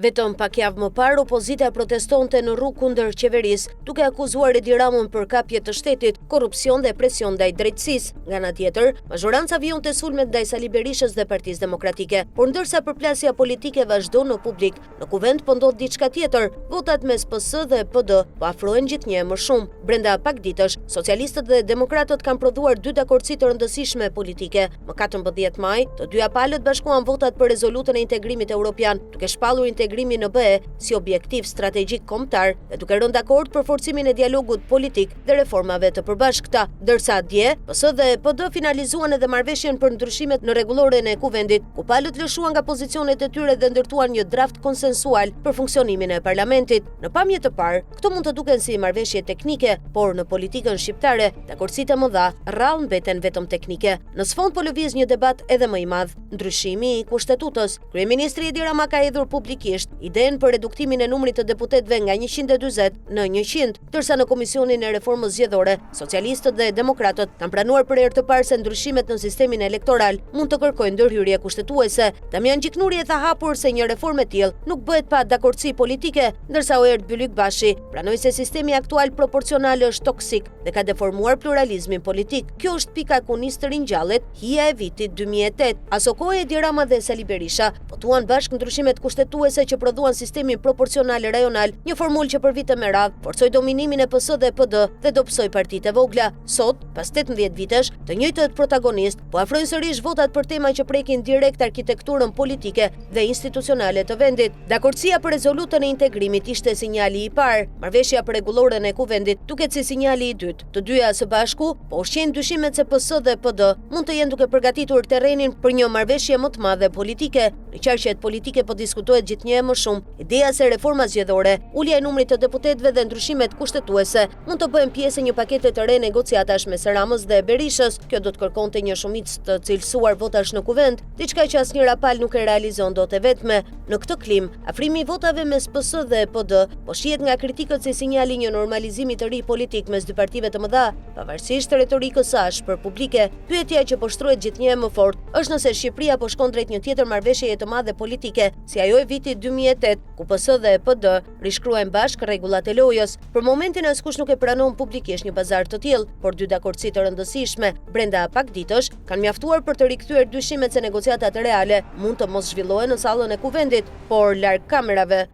Vetëm pak javë më parë, opozita protestonte në rrugë kundër qeverisë, duke akuzuar Edi Ramën për kapje të shtetit, korrupsion dhe presion ndaj drejtësisë. Nga ana tjetër, mazhoranca vionte sulmet ndaj Sali Berishës dhe Partisë Demokratike. Por ndërsa përplasja politike vazhdon në publik, në kuvend po ndodh diçka tjetër. Votat mes PS dhe PD po afrohen gjithnjë më shumë. Brenda pak ditësh, socialistët dhe demokratët kanë prodhuar dy dakordsi të rëndësishme politike. Më 14 maj, të dyja palët bashkuan votat për rezolutën e integrimit evropian, duke shpallur integrimi në BE si objektiv strategjik kombëtar dhe duke rënë dakord për forcimin e dialogut politik dhe reformave të përbashkëta. Ndërsa dje, PS dhe PD finalizuan edhe marrëveshjen për ndryshimet në rregulloren e kuvendit, ku palët lëshuan nga pozicionet e tyre dhe ndërtuan një draft konsensual për funksionimin e parlamentit. Në pamje të parë, këto mund të duken si marrëveshje teknike, por në politikën shqiptare, dakordsitë më dha rrallë mbeten vetëm teknike. Në sfond po lëviz një debat edhe më i madh, ndryshimi i kushtetutës. Kryeministri Edi Rama ka hedhur publikisht idenë për reduktimin e numrit të deputetëve nga 140 në 100, ndërsa në Komisionin e Reformës Zgjedhore, socialistët dhe demokratët kanë pranuar për herë të parë se ndryshimet në sistemin elektoral mund të kërkojnë ndërhyrje kushtetuese. Damian Gjiknuri e tha hapur se një reformë e tillë nuk bëhet pa dakordsi politike, ndërsa Oert Bylyk Bashi pranoi se sistemi aktual proporcional është toksik dhe ka deformuar pluralizmin politik. Kjo është pika ku nis të ringjallet hija e vitit 2008. Aso kohë Edi Rama dhe Sali Berisha votuan bashkë ndryshimet kushtetuese që prodhuan sistemin proporcional rajonal, një formulë që për vite me radhë forcoi dominimin e PS dhe PD dhe dobësoi partitë e vogla. Sot, pas 18 vitesh, të njëjtët protagonist po afrojnë sërish votat për tema që prekin direkt arkitekturën politike dhe institucionale të vendit. Dakordsia për rezolutën e integrimit ishte sinjali i parë, marrëveshja për rregulloren e kuvendit duket si sinjali i dytë. Të dyja së bashku po ushqejnë dyshimet se PS dhe PD mund të jenë duke përgatitur terrenin për një marrëveshje më të madhe politike. Në qarqet politike po diskutohet gjithnjë më shumë ideja se reforma zgjedhore, ulja e numrit të deputetëve dhe ndryshimet kushtetuese mund të bëhen pjesë e një pakete të re negociatash mes Ramës dhe Berishës. Kjo do të kërkonte një shumicë të cilësuar votash në kuvend, diçka që asnjë rapal nuk e realizon dot e vetme. Në këtë klim, afrimi i votave mes PS dhe PD po shihet nga kritikët si sinjali një normalizimi të ri politik mes dy partive të mëdha, pavarësisht retorikës së ashpër publike. Pyetja që po shtrohet gjithnjë më fort është nëse Shqipëria po shkon drejt një tjetër marrëveshjeje të madhe politike, si ajo e vitit 2008, ku PS dhe PD rishkruajnë bashkë rregullat e lojës. Për momentin askush nuk e pranon publikisht një bazar të tillë, por dy dakordsi të rëndësishme brenda pak ditësh kanë mjaftuar për të rikthyer dyshimet se negociatat reale mund të mos zhvillohen në sallën e kuvendit, por larg kamerave.